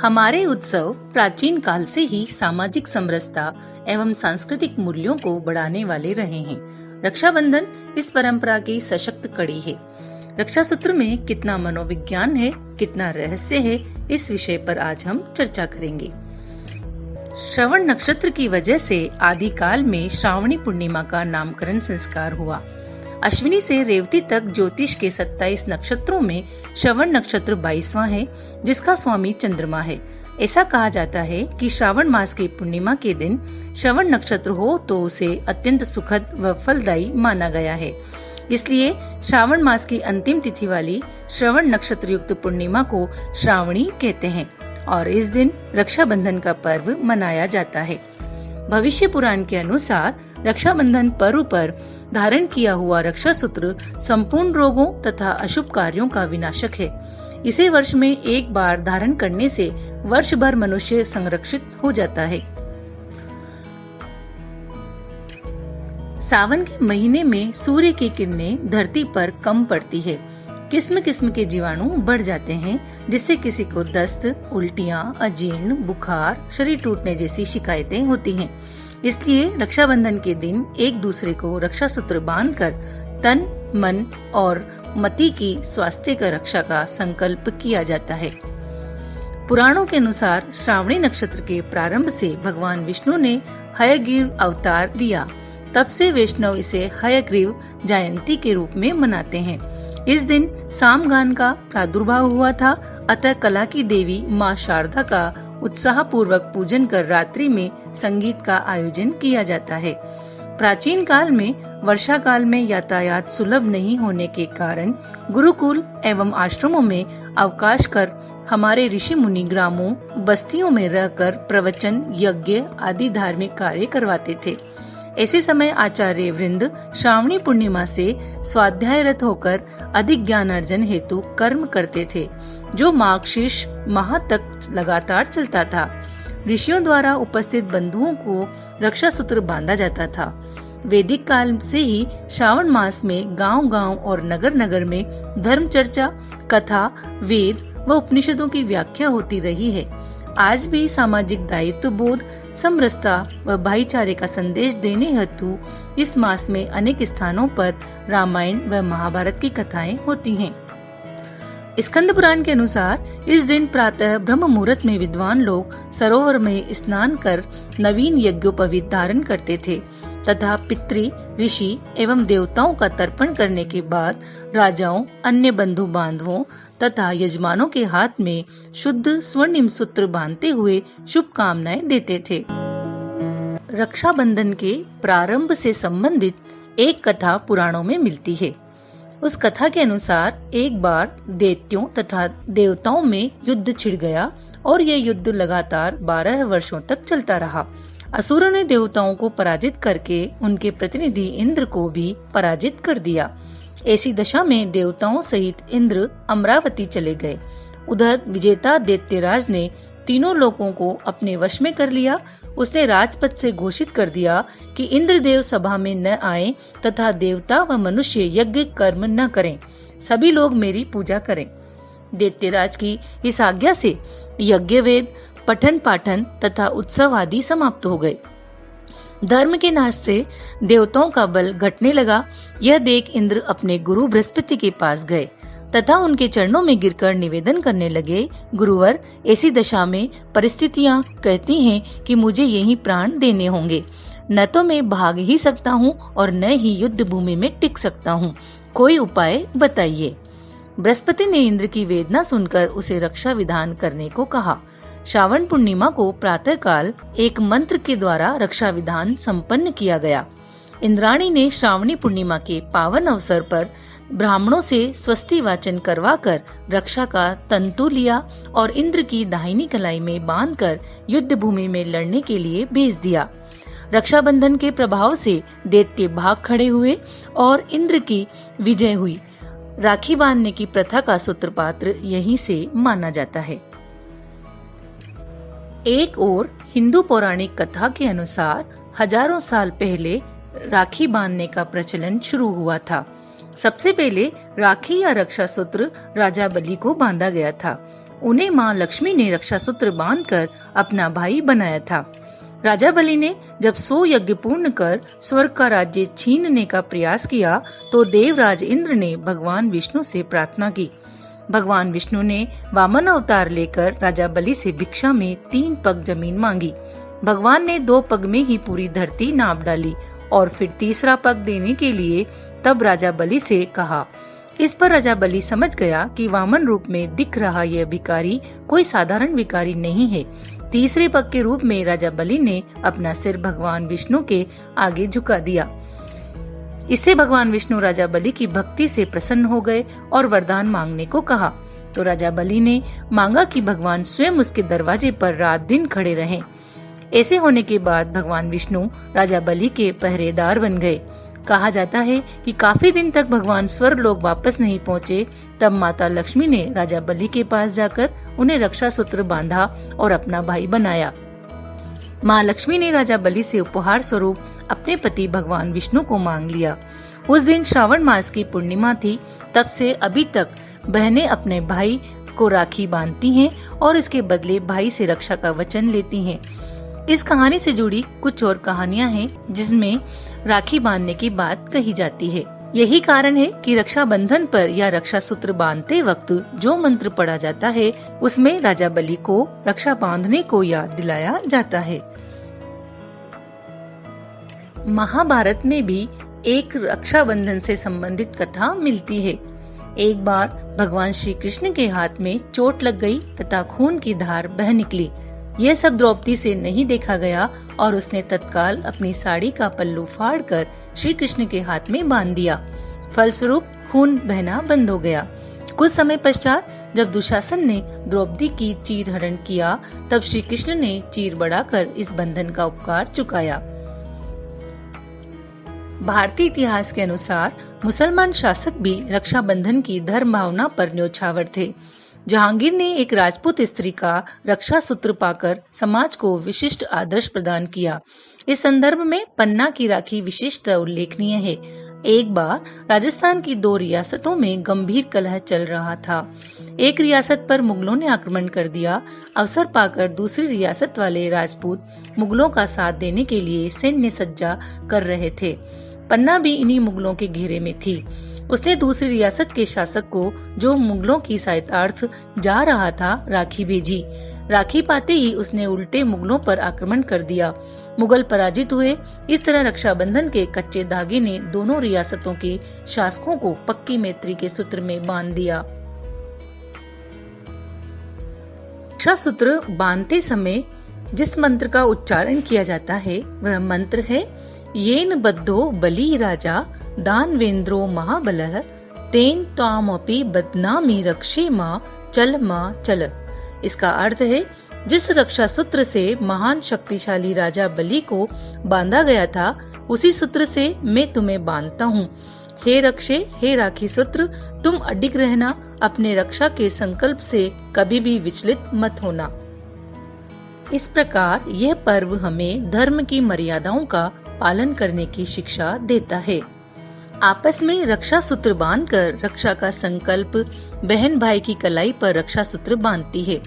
हमारे उत्सव प्राचीन काल से ही सामाजिक समरसता एवं सांस्कृतिक मूल्यों को बढ़ाने वाले रहे हैं। रक्षाबंधन इस परंपरा की सशक्त कड़ी है। रक्षा सूत्र में कितना मनोविज्ञान है, कितना रहस्य है, इस विषय पर आज हम चर्चा करेंगे। श्रवण नक्षत्र की वजह से आदिकाल में श्रावणी पूर्णिमा का नामकरण संस्कार हुआ। अश्विनी से रेवती तक ज्योतिष के 27 नक्षत्रों में श्रवण नक्षत्र 22वां है, जिसका स्वामी चंद्रमा है। ऐसा कहा जाता है कि श्रावण मास की पूर्णिमा के दिन श्रवण नक्षत्र हो तो उसे अत्यंत सुखद व फलदायी माना गया है। इसलिए श्रावण मास की अंतिम तिथि वाली श्रवण नक्षत्र युक्त पूर्णिमा को श्रावणी कहते हैं और इस दिन रक्षाबंधन का पर्व मनाया जाता है। भविष्य पुराण के अनुसार रक्षाबंधन पर्व पर धारण किया हुआ रक्षा सूत्र संपूर्ण रोगों तथा अशुभ कार्यों का विनाशक है। इसे वर्ष में एक बार धारण करने से वर्ष भर मनुष्य संरक्षित हो जाता है। सावन के महीने में सूर्य की किरणें धरती पर कम पड़ती है। किस्म किस्म के जीवाणु बढ़ जाते हैं, जिससे किसी को दस्त, उल्टियां, अजीर्ण, बुखार, शरीर टूटने जैसी शिकायतें होती हैं। इसलिए रक्षाबंधन के दिन एक दूसरे को रक्षा सूत्र बांधकर तन, मन और मति की स्वास्थ्य का रक्षा का संकल्प किया जाता है। पुराणों के अनुसार श्रावणी नक्षत्र के प्रारंभ से भगवान विष्णु ने हयग्रीव अवतार लिया। तब से वैष्णव इसे हयग्रीव जयंती के रूप में मनाते हैं। इस दिन सामगान का प्रादुर्भाव हुआ था, अतः कला की देवी माँ शारदा का उत्साह पूर्वक पूजन कर रात्रि में संगीत का आयोजन किया जाता है। प्राचीन काल में वर्षा काल में यातायात सुलभ नहीं होने के कारण गुरुकुल एवं आश्रमों में अवकाश कर हमारे ऋषि मुनि ग्रामों, बस्तियों में रहकर प्रवचन, यज्ञ आदि धार्मिक कार्य करवाते थे। ऐसे समय आचार्य वृंद श्रावणी पूर्णिमा से स्वाध्यायरत होकर अधिक ज्ञान अर्जन हेतु कर्म करते थे, जो मार्गशीर्ष माह तक लगातार चलता था। ऋषियों द्वारा उपस्थित बंधुओं को रक्षा सूत्र बांधा जाता था। वैदिक काल से ही श्रावण मास में गांव-गांव और नगर-नगर में धर्म चर्चा, कथा, वेद व उपनिषदों की व्याख्या होती रही है। आज भी सामाजिक दायित्व बोध, समरसता व भाईचारे का संदेश देने हेतु इस मास में अनेक स्थानों पर रामायण व महाभारत की कथाएं होती हैं। स्कंद पुराण के अनुसार इस दिन प्रातः ब्रह्म मुहूर्त में विद्वान लोग सरोवर में स्नान कर नवीन यज्ञोपवीत धारण करते थे तथा पितृ, ऋषि एवं देवताओं का तर्पण करने के बाद राजाओं, अन्य बंधु बांधवों तथा यजमानों के हाथ में शुद्ध स्वर्णिम सूत्र बांधते हुए शुभ कामनाएं देते थे। रक्षाबंधन के प्रारंभ से संबंधित एक कथा पुराणों में मिलती है। उस कथा के अनुसार एक बार दैत्यों तथा देवताओं में युद्ध छिड़ गया और यह युद्ध लगातार 12 वर्षों तक चलता रहा। असुरों ने देवताओं को पराजित करके उनके प्रतिनिधि इंद्र को भी पराजित कर दिया। ऐसी दशा में देवताओं सहित इंद्र अमरावती चले गए। उधर विजेता दैत्यराज ने तीनों लोगों को अपने वश में कर लिया। उसने राजपद से घोषित कर दिया कि इंद्रदेव सभा में न आए तथा देवता व मनुष्य यज्ञ कर्म न करें। सभी लोग मेरी पूजा करें। दैत्यराज की इस आज्ञा से यज्ञ, वेद, पठन पाठन तथा उत्सव आदि समाप्त हो गए। धर्म के नाश से देवताओं का बल घटने लगा। यह देख इंद्र अपने गुरु बृहस्पति के पास गए तथा उनके चरणों में गिरकर निवेदन करने लगे, गुरुवर, ऐसी दशा में परिस्थितियां कहती हैं कि मुझे यहीं प्राण देने होंगे। न तो मैं भाग ही सकता हूँ और न ही युद्ध भूमि में टिक सकता हूँ। कोई उपाय बताइए। बृहस्पति ने इंद्र की वेदना सुनकर उसे रक्षा विधान करने को कहा। श्रावण पूर्णिमा को प्रातः काल एक मंत्र के द्वारा रक्षा विधान संपन्न किया गया। इंद्राणी ने श्रावणी पूर्णिमा के पावन अवसर पर ब्राह्मणों से स्वस्ति वाचन करवाकर रक्षा का तंतु लिया और इंद्र की दाहिनी कलाई में बांधकर युद्ध भूमि में लड़ने के लिए भेज दिया। रक्षाबंधन के प्रभाव से दैत्य भाग खड़े हुए और इंद्र की विजय हुई। राखी बांधने की प्रथा का सूत्रपात्र यहीं से माना जाता है। एक ओर हिंदू पौराणिक कथा के अनुसार हजारों साल पहले राखी बांधने का प्रचलन शुरू हुआ था। सबसे पहले राखी या रक्षा सूत्र राजा बलि को बांधा गया था। उन्हें माँ लक्ष्मी ने रक्षा सूत्र बांधकर अपना भाई बनाया था। राजा बलि ने जब 100 यज्ञ पूर्ण कर स्वर्ग का राज्य छीनने का प्रयास किया तो देवराज इंद्र ने भगवान विष्णु से प्रार्थना की। भगवान विष्णु ने वामन अवतार लेकर राजा बलि से भिक्षा में 3 पग जमीन मांगी। भगवान ने 2 पग में ही पूरी धरती नाप डाली और फिर तीसरा पग देने के लिए तब राजा बलि से कहा। इस पर राजा बलि समझ गया कि वामन रूप में दिख रहा यह भिखारी कोई साधारण भिखारी नहीं है। तीसरे पग के रूप में राजा बलि ने अपना सिर भगवान विष्णु के आगे झुका दिया। इससे भगवान विष्णु राजा बलि की भक्ति से प्रसन्न हो गए और वरदान मांगने को कहा। तो राजा बलि ने मांगा कि भगवान स्वयं उसके दरवाजे पर रात दिन खड़े रहें। ऐसे होने के बाद भगवान विष्णु राजा बलि के पहरेदार बन गए। कहा जाता है कि काफी दिन तक भगवान स्वर्ग लोक वापस नहीं पहुँचे। तब माता लक्ष्मी ने राजा बलि के पास जाकर उन्हें रक्षा सूत्र बांधा और अपना भाई बनाया। माँ लक्ष्मी ने राजा बलि से उपहार स्वरूप अपने पति भगवान विष्णु को मांग लिया। उस दिन श्रावण मास की पूर्णिमा थी। तब से अभी तक बहनें अपने भाई को राखी बांधती हैं और इसके बदले भाई से रक्षा का वचन लेती हैं। इस कहानी से जुड़ी कुछ और कहानियां हैं जिसमें राखी बांधने की बात कही जाती है। यही कारण है कि रक्षाबंधन पर या रक्षा सूत्र बांधते वक्त जो मंत्र पढ़ा जाता है उसमें राजा बलि को रक्षा बांधने को याद दिलाया जाता है। महाभारत में भी एक रक्षाबंधन से संबंधित कथा मिलती है। एक बार भगवान श्री कृष्ण के हाथ में चोट लग गई तथा खून की धार बह निकली। यह सब द्रौपदी से नहीं देखा गया और उसने तत्काल अपनी साड़ी का पल्लू फाड़कर श्री कृष्ण के हाथ में बांध दिया। फलस्वरूप खून बहना बंद हो गया। कुछ समय पश्चात जब दुशासन ने द्रौपदी की चीर हरण किया तब श्री कृष्ण ने चीर बढ़ाकर इस बंधन का उपकार चुकाया। भारतीय इतिहास के अनुसार मुसलमान शासक भी रक्षाबंधन की धर्म भावना पर न्योछावर थे। जहांगीर ने एक राजपूत स्त्री का रक्षा सूत्र पाकर समाज को विशिष्ट आदर्श प्रदान किया। इस संदर्भ में पन्ना की राखी विशेषतः उल्लेखनीय है। एक बार राजस्थान की 2 रियासतों में गंभीर कलह चल रहा था। एक रियासत पर मुगलों ने आक्रमण कर दिया। अवसर पाकर दूसरी रियासत वाले राजपूत मुगलों का साथ देने के लिए सैन्य सज्जा कर रहे थे। पन्ना भी इन्हीं मुगलों के घेरे में थी। उसने दूसरी रियासत के शासक को, जो मुगलों की सहायतार्थ जा रहा था, राखी भेजी। राखी पाते ही उसने उल्टे मुगलों पर आक्रमण कर दिया। मुगल पराजित हुए। इस तरह रक्षाबंधन के कच्चे धागे ने दोनों रियासतों के शासकों को पक्की मैत्री के सूत्र में बांध दिया। रक्षा सूत्र बांधते समय जिस मंत्र का उच्चारण किया जाता है वह मंत्र है येन बद्धो बलि राजा दानवेंद्रो महाबलः तेन त्वामपि बदनामी रक्षे मां चल। इसका अर्थ है जिस रक्षा सूत्र से महान शक्तिशाली राजा बलि को बांधा गया था उसी सूत्र से मैं तुम्हें बांधता हूँ। हे रक्षे, हे राखी सूत्र, तुम अडिग रहना। अपने रक्षा के संकल्प से कभी भी विचलित मत होना। इस प्रकार यह पर्व हमें धर्म की मर्यादाओं का पालन करने की शिक्षा देता है। आपस में रक्षा सूत्र बांधकर रक्षा का संकल्प बहन भाई की कलाई पर रक्षा सूत्र बांधती है।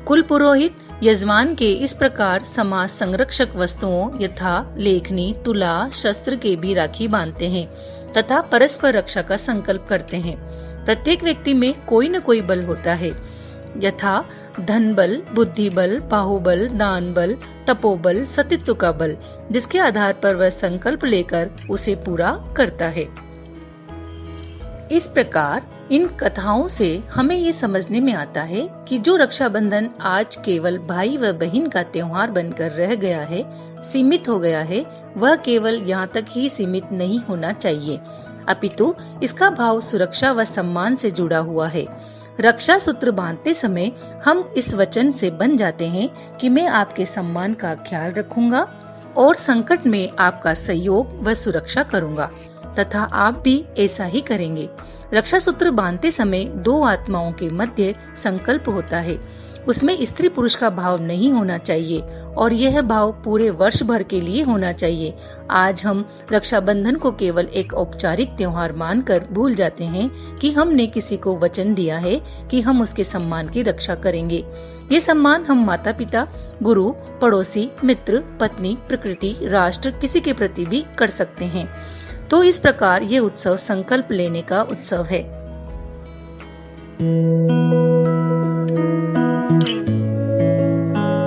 कुल पुरोहित यजमान के इस प्रकार समाज संरक्षक वस्तुओं यथा लेखनी, तुला, शस्त्र के भी राखी बांधते हैं तथा परस्पर रक्षा का संकल्प करते हैं। प्रत्येक व्यक्ति में कोई न कोई बल होता है, यथा धन बल, बुद्धि बल, बाहुबल, दान बल, तपोबल, सतीत्व का बल, जिसके आधार पर वह संकल्प लेकर उसे पूरा करता है। इस प्रकार इन कथाओं से हमें ये समझने में आता है कि जो रक्षाबंधन आज केवल भाई व बहन का त्योहार बनकर रह गया है, सीमित हो गया है, वह केवल यहाँ तक ही सीमित नहीं होना चाहिए, अपितु इसका भाव सुरक्षा व सम्मान से जुड़ा हुआ है। रक्षा सूत्र बांधते समय हम इस वचन से बंध जाते हैं कि मैं आपके सम्मान का ख्याल रखूंगा और संकट में आपका सहयोग व सुरक्षा करूंगा तथा आप भी ऐसा ही करेंगे। रक्षा सूत्र बांधते समय 2 आत्माओं के मध्य संकल्प होता है। उसमें स्त्री पुरुष का भाव नहीं होना चाहिए और यह भाव पूरे वर्ष भर के लिए होना चाहिए। आज हम रक्षाबंधन को केवल एक औपचारिक त्योहार मानकर भूल जाते हैं कि हमने किसी को वचन दिया है कि हम उसके सम्मान की रक्षा करेंगे। ये सम्मान हम माता पिता, गुरु, पड़ोसी, मित्र, पत्नी, प्रकृति, राष्ट्र, किसी के प्रति भी कर सकते हैं। तो इस प्रकार ये उत्सव संकल्प लेने का उत्सव है।